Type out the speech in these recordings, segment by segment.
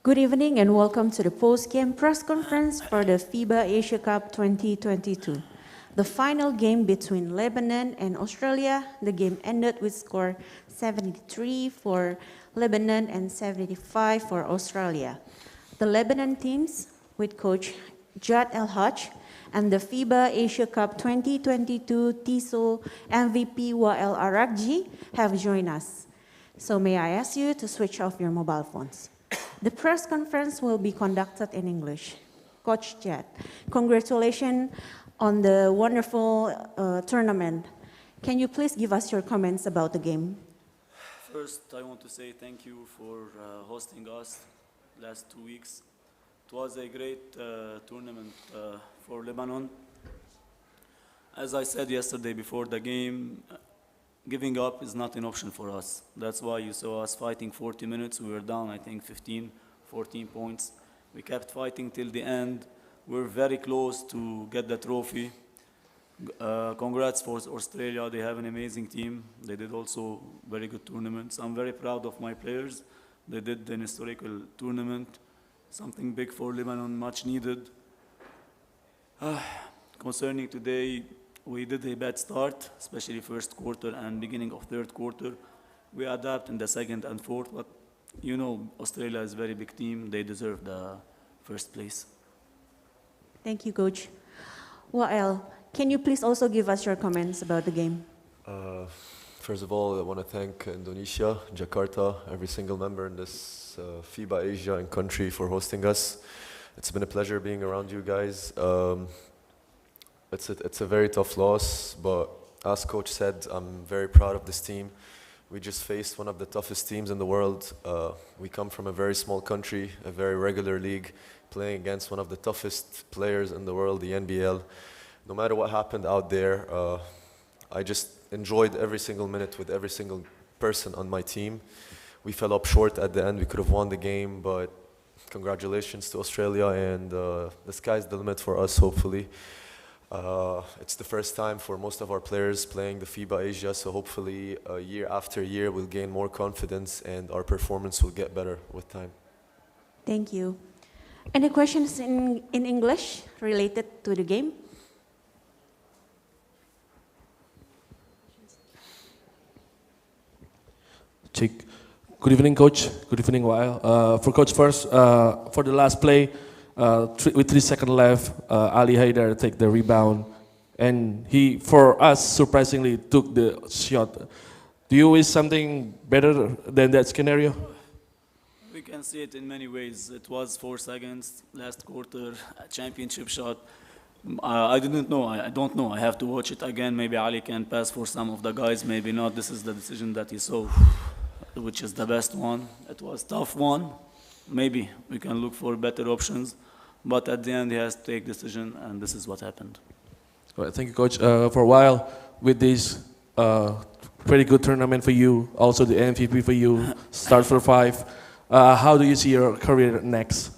Good evening and welcome to the post-game press conference for the FIBA Asia Cup 2022. The final game between Lebanon and Australia, the game ended with score 73 for Lebanon and 75 for Australia. The Lebanon teams, with coach Jad El Haj and the FIBA Asia Cup 2022 TISO MVP Wael Aragji, have joined us. So may I ask you to switch off your mobile phones. The press conference will be conducted in English. Coach Jad, congratulations on the wonderful tournament. Can you please give us your comments about the game? First, I want to say thank you for hosting us last 2 weeks. It was a great tournament for Lebanon. As I said yesterday before the game, giving up is not an option for us. That's why you saw us fighting 40 minutes. We were down, I think, 15, 14 points. We kept fighting till the end. We're very close to get the trophy. Congrats for Australia. They have an amazing team. They did also very good tournaments. I'm very proud of my players. They did an historical tournament, something big for Lebanon, much needed. Concerning today, we did a bad start, especially first quarter and beginning of third quarter. We adapt in the second and fourth, but you know, Australia is a very big team. They deserve the first place. Thank you, Coach. Wael, can you please also give us your comments about the game? First of all, I want to thank Indonesia, Jakarta, every single member in this FIBA Asia and country for hosting us. It's been a pleasure being around you guys. It's a very tough loss, but as Coach said, I'm very proud of this team. We just faced one of the toughest teams in the world. We come from a very small country, a very regular league, playing against one of the toughest players in the world, the NBL. No matter what happened out there, I just enjoyed every single minute with every single person on my team. We fell up short at the end. We could have won the game, but congratulations to Australia, and the sky's the limit for us, hopefully. It's the first time for most of our players playing the FIBA Asia, so hopefully year after year we'll gain more confidence and our performance will get better with time. Thank you. Any questions in English related to the game? Check. Good evening, Coach. Good evening, Wael. For Coach first, for the last play, with 3 seconds left, Ali Haidar take the rebound, and he, for us, surprisingly took the shot. Do you wish something better than that scenario? We can see it in many ways. It was 4 seconds, last quarter, a championship shot. I didn't know, I don't know. I have to watch it again. Maybe Ali can pass for some of the guys, maybe not. This is the decision that he saw, which is the best one. It was a tough one. Maybe we can look for better options. But at the end, he has to take decision, and this is what happened. All right, thank you, Coach. For a while, with this pretty good tournament for you, also the MVP for you, start for 5. How do you see your career next?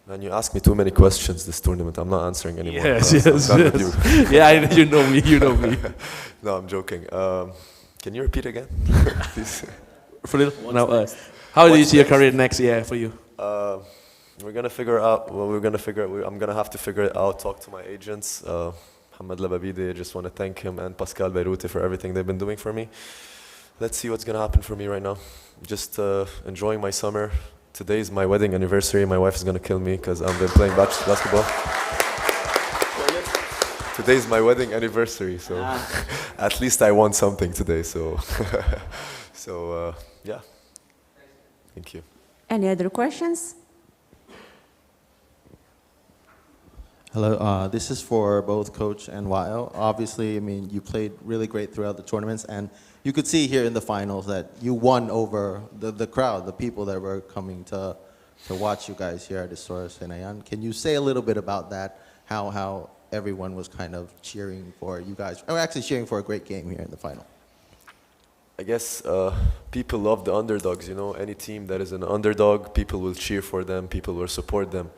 Man, you ask me too many questions this tournament. I'm not answering anymore. Yes, yes. Yeah, you know me, you know me. No, I'm joking. Can you repeat again? For little, now, how do you see your career next year for you? We're gonna figure out. Well, I'm gonna have to figure it out. Talk to my agents. Mohamed Lababide. I just want to thank him and Pascal Beiruti for everything they've been doing for me. Let's see what's gonna happen for me right now. Just enjoying my summer. Today's my wedding anniversary. My wife is gonna kill me because I've been playing basketball. Today's my wedding anniversary, so at least I won something today. So, yeah. Thank you. Any other questions? Hello, this is for both Coach and Wael. Obviously, I mean, you played really great throughout the tournaments, and you could see here in the finals that you won over the crowd, the people that were coming to watch you guys here at Istora Senayan. Can you say a little bit about that, how everyone was kind of cheering for you guys, or actually cheering for a great game here in the final? I guess people love the underdogs, you know. Any team that is an underdog, people will cheer for them, people will support them.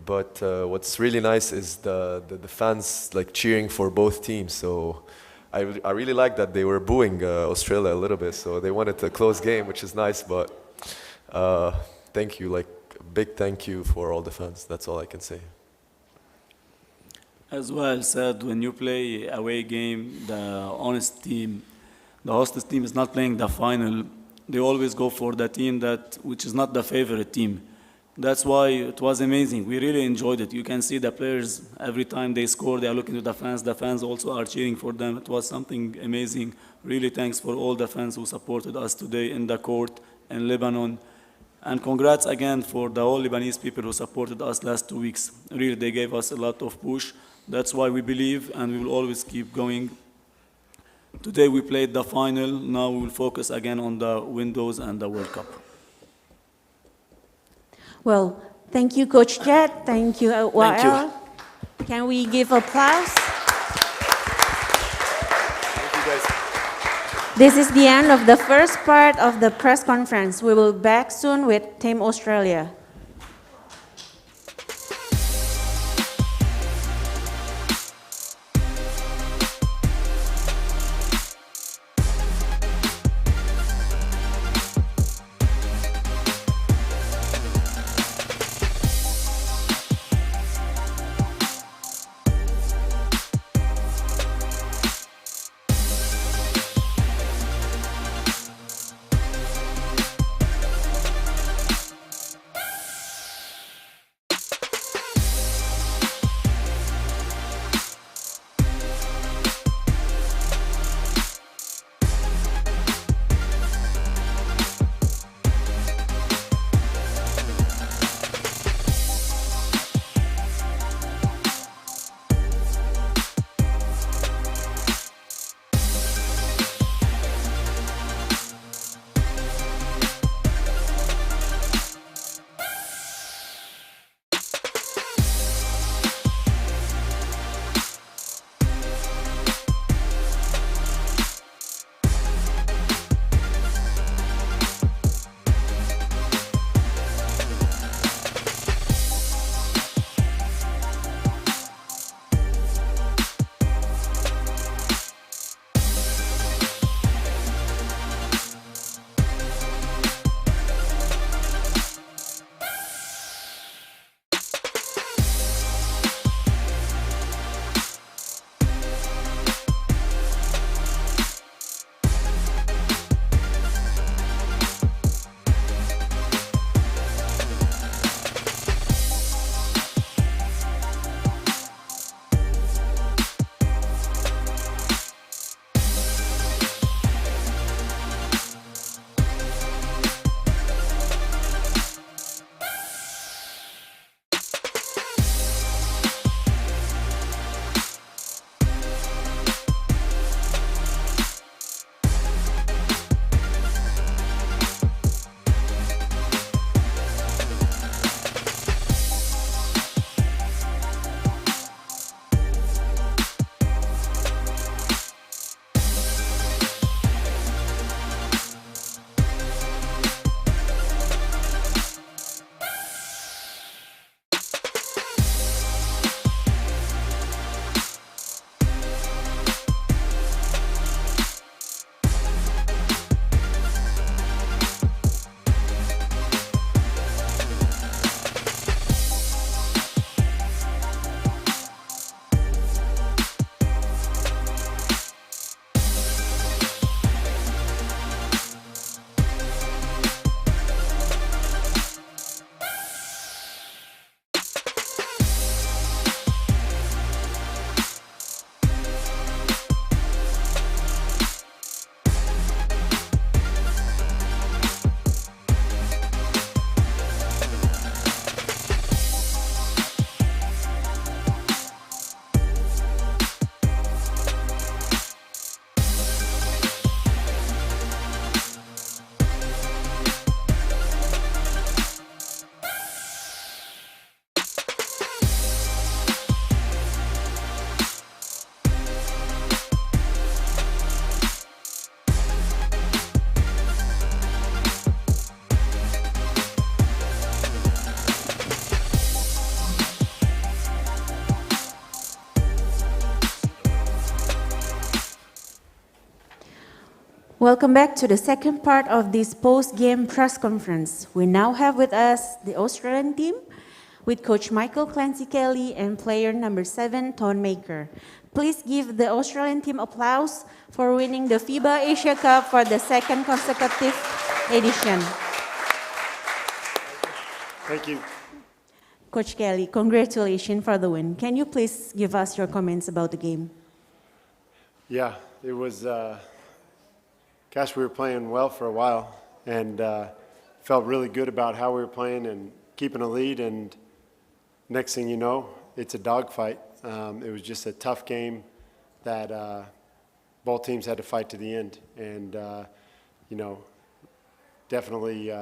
But what's really nice is the fans like cheering for both teams. So I really like that they were booing Australia a little bit. So they wanted a close game, which is nice. But thank you. Like big thank you for all the fans. That's all I can say. As well said, when you play away game, the honest team, the hostess team is not playing the final. They always go for the team which is not the favorite team. That's why it was amazing. We really enjoyed it. You can see the players every time they score, they are looking to the fans. The fans also are cheering for them. It was something amazing. Really thanks for all the fans who supported us today in the court in Lebanon. And congrats again for the all Lebanese people who supported us last 2 weeks. Really, they gave us a lot of push. That's why we believe and we will always keep going. Today we played the final. Now we will focus again on the windows and the World Cup. Well, thank you, Coach Jet. Thank you, Wael. Thank you. Can we give applause? Thank you guys. This is the end of the first part of the press conference. We will be back soon with Team Australia. Welcome back to the second part of this post-game press conference. We now have with us the Australian team with Coach Michael Clancy Kelly and player number 7, Ton Maker. Please give the Australian team applause for winning the FIBA Asia Cup for the second consecutive edition. Thank you. Coach Kelly, congratulations for the win. Can you please give us your comments about the game? Yeah, it was, gosh, we were playing well for a while and felt really good about how we were playing and keeping a lead. And next thing you know, it's a dogfight. It was just a tough game that both teams had to fight to the end. And, you know, definitely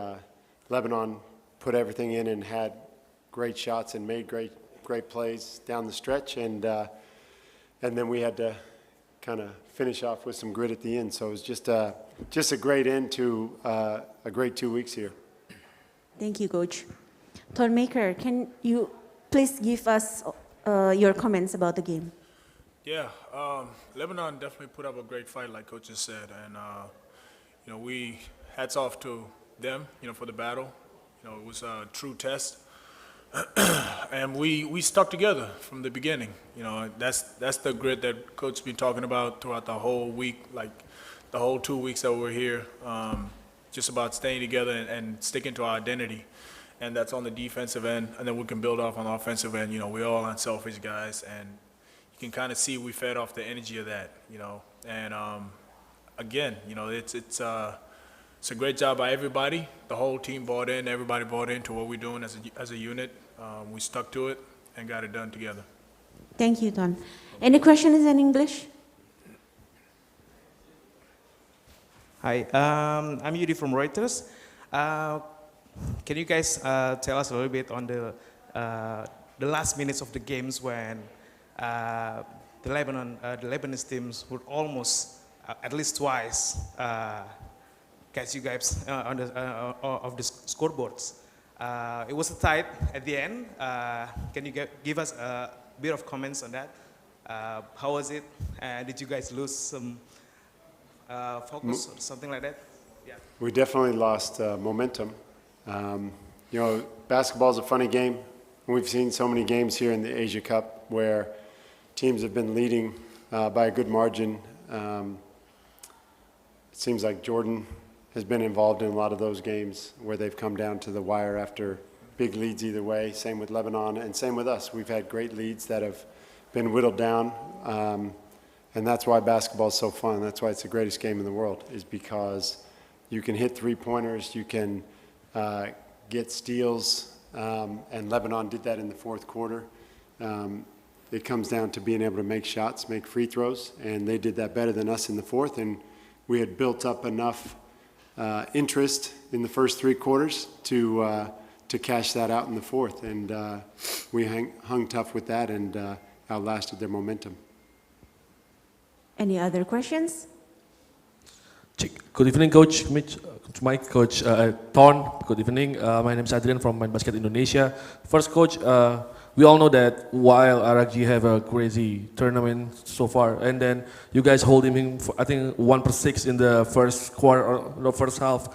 Lebanon put everything in and had great shots and made great plays down the stretch. And then we had to kind of finish off with some grit at the end. So it was just a great end to a great 2 weeks here. Thank you, Coach. Ton Maker, can you please give us your comments about the game? Yeah, Lebanon definitely put up a great fight, like Coach just said, and you know, we hats off to them, you know, for the battle. You know, it was a true test, and we stuck together from the beginning. You know, that's the grit that Coach's been talking about throughout the whole week, like the whole 2 weeks that we're here. Just about staying together and sticking to our identity. And that's on the defensive end, and then we can build off on the offensive end. You know, we're all unselfish guys, and you can kind of see we fed off the energy of that, you know. And again, you know, it's a great job by everybody. The whole team bought in, everybody bought into what we're doing as a unit. We stuck to it and got it done together. Thank you, Ton. Any questions in English? Hi, I'm Yudi from Reuters. Can you guys tell us a little bit on the last minutes of the games when the Lebanese teams would almost at least twice catch you guys on the of the scoreboards? It was tight at the end. Can you give us a bit of comments on that? How was it? Did you guys lose some focus or something like that? Yeah. We definitely lost momentum. You know, basketball is a funny game. We've seen so many games here in the Asia Cup where teams have been leading by a good margin. It seems like Jordan has been involved in a lot of those games where they've come down to the wire after big leads either way. Same with Lebanon and same with us. We've had great leads that have been whittled down. And that's why basketball is so fun. That's why it's the greatest game in the world, is because you can hit three-pointers, you can get steals, and Lebanon did that in the fourth quarter. It comes down to being able to make shots, make free throws, and they did that better than us in the fourth, and we had built up enough interest in the first three quarters to cash that out in the fourth, and we hung tough with that and outlasted their momentum. Any other questions? Good evening, Coach Mitch, Coach Mike, Coach Ton. Good evening. My name is Adrian from Main Basket Indonesia. First, Coach, we all know that while RRG have a crazy tournament so far, and then you guys holding him, for, I think, 1-6 in the first quarter or the first half.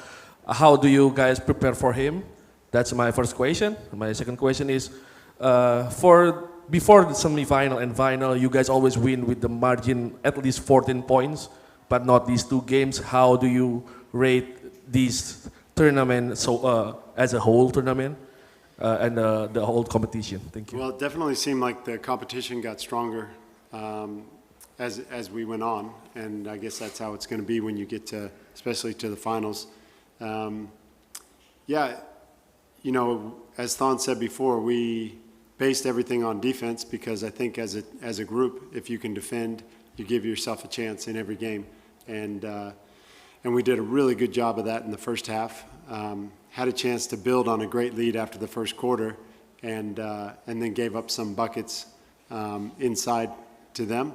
How do you guys prepare for him? That's my first question. My second question is, before the semi-final and final, you guys always win with the margin at least 14 points, but not these two games. How do you rate this tournament as a whole tournament and the whole competition? Thank you. Well, it definitely seemed like the competition got stronger as we went on, and I guess that's how it's going to be when you get to, especially to the finals. Yeah, you know, as Thon said before, we based everything on defense because I think as a group, if you can defend, you give yourself a chance in every game. And we did a really good job of that in the first half. Had a chance to build on a great lead after the first quarter, and then gave up some buckets inside to them.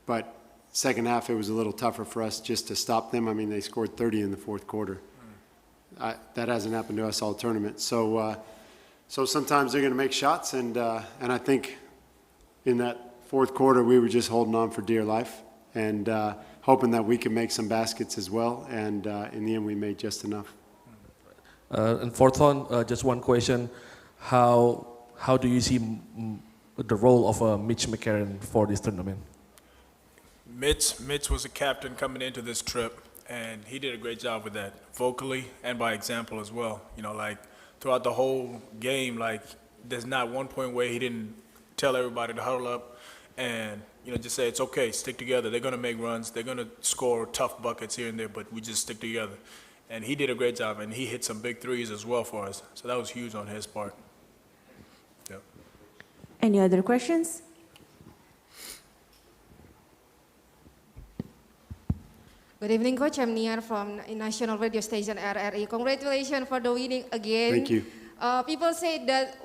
But second half, it was a little tougher for us just to stop them. I mean, they scored 30 in the fourth quarter. That hasn't happened to us all tournament. So sometimes they're going to make shots, and I think in that fourth quarter we were just holding on for dear life, and hoping that we could make some baskets as well. And in the end, we made just enough. And for Thon, just one question: How do you see the role of Mitch McCarron for this tournament? Mitch was a captain coming into this trip, and he did a great job with that, vocally and by example as well. You know, like throughout the whole game, like there's not one point where he didn't tell everybody to huddle up and, you know, just say it's okay, stick together. They're gonna make runs, they're gonna score tough buckets here and there, but we just stick together. And he did a great job, and he hit some big threes as well for us. So that was huge on his part. Yeah. Any other questions? Good evening, Coach. I'm Niar from National Radio Station RRI. Congratulations for the winning again. Thank you. People say that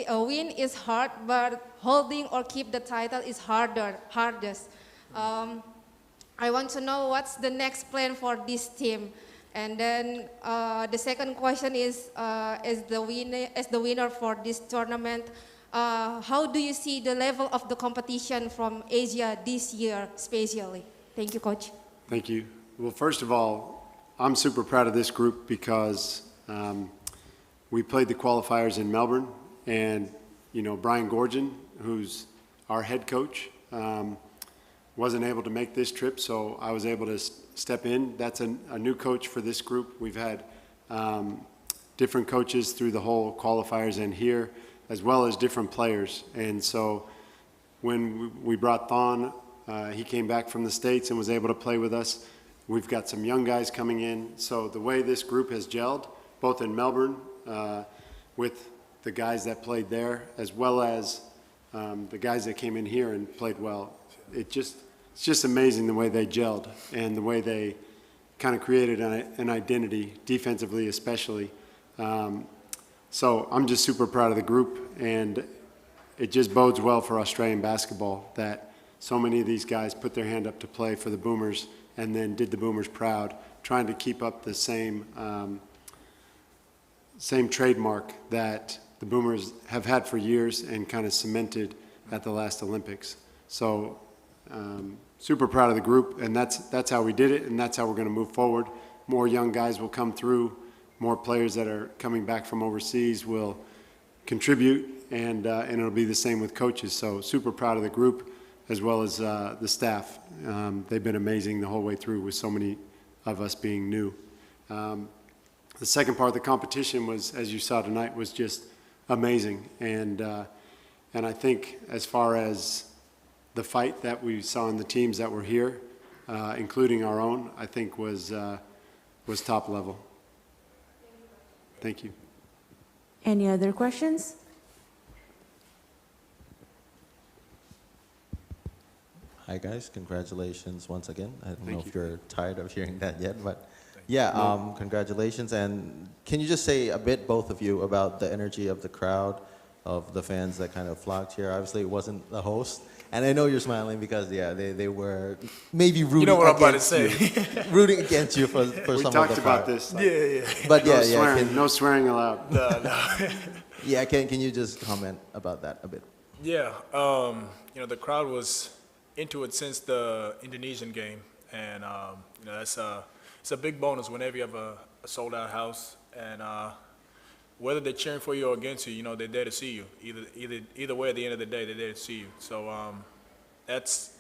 a win is hard, but holding or keep the title is hardest. I want to know what's the next plan for this team. And then the second question is, as the winner for this tournament, how do you see the level of the competition from Asia this year, especially? Thank you, Coach. Thank you. Well, first of all, I'm super proud of this group because we played the qualifiers in Melbourne, and you know, Brian Gorgon, who's our head coach, wasn't able to make this trip, so I was able to step in. That's a new coach for this group. We've had different coaches through the whole qualifiers and here, as well as different players. And so when we brought Thon, he came back from the States and was able to play with us. We've got some young guys coming in. So the way this group has gelled, both in Melbourne with the guys that played there, as well as the guys that came in here and played well, it's just amazing the way they gelled and the way they kind of created an identity, defensively especially. So I'm just super proud of the group, and it just bodes well for Australian basketball that so many of these guys put their hand up to play for the Boomers and then did the Boomers proud, trying to keep up the same trademark that the Boomers have had for years and kind of cemented at the last Olympics. So super proud of the group, and that's how we did it, and that's how we're going to move forward. More young guys will come through, more players that are coming back from overseas will contribute, and it'll be the same with coaches. So super proud of the group, as well as the staff. They've been amazing the whole way through, with so many of us being new. The second part of the competition was, as you saw tonight, was just amazing. And I think as far as the fight that we saw in the teams that were here, including our own, I think was top level. Thank you. Any other questions? Hi guys, congratulations once again. I don't know Thank if you. you're tired of hearing that yet, but yeah, congratulations. And can you just say a bit, both of you, about the energy of the crowd, of the fans that kind of flocked here? Obviously, it wasn't the host. And I know you're smiling because, yeah, they were maybe rooting You know what I'm about to against say. you. Rooting against you for We some of the talked about part. this. Yeah. But No yeah, swearing, no swearing allowed. No. yeah, can you just comment about that a bit? Yeah, you know, the crowd was into it since the Indonesian game, and you know, it's a big bonus whenever you have a sold-out house, and whether they're cheering for you or against you, you know, they're there to see you. Either way, at the end of the day, they're there to see you. So that's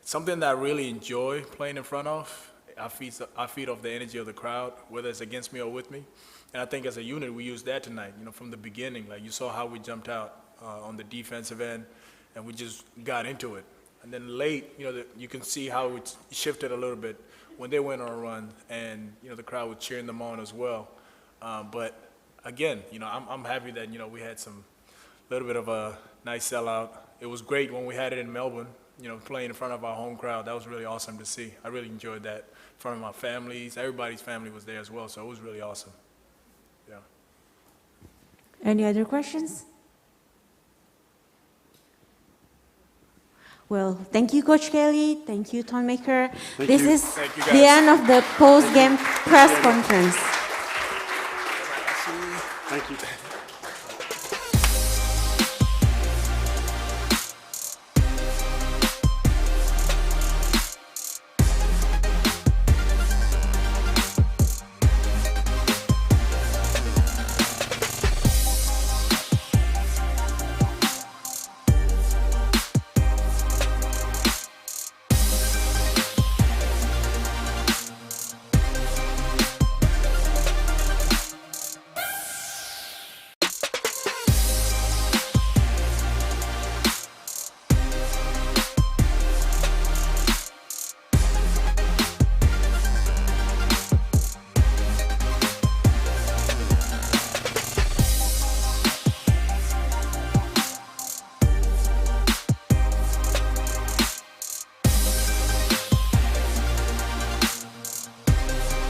something that I really enjoy playing in front of. I feed off the energy of the crowd, whether it's against me or with me. And I think as a unit, we used that tonight. You know, from the beginning, like you saw how we jumped out on the defensive end, and we just got into it. And then late, you know, you can see how it shifted a little bit when they went on a run, and you know, the crowd was cheering them on as well. But again, you know, I'm happy that, you know, we had some little bit of a nice sellout. It was great when we had it in Melbourne, you know, playing in front of our home crowd. That was really awesome to see. I really enjoyed that. In front of my families, everybody's family was there as well, so it was really awesome. Yeah. Any other questions? Well, thank you, Coach Kelly. Thank you, Thon Maker. This you. is Thank you, the guys. end of the post-game press conference. Thank you.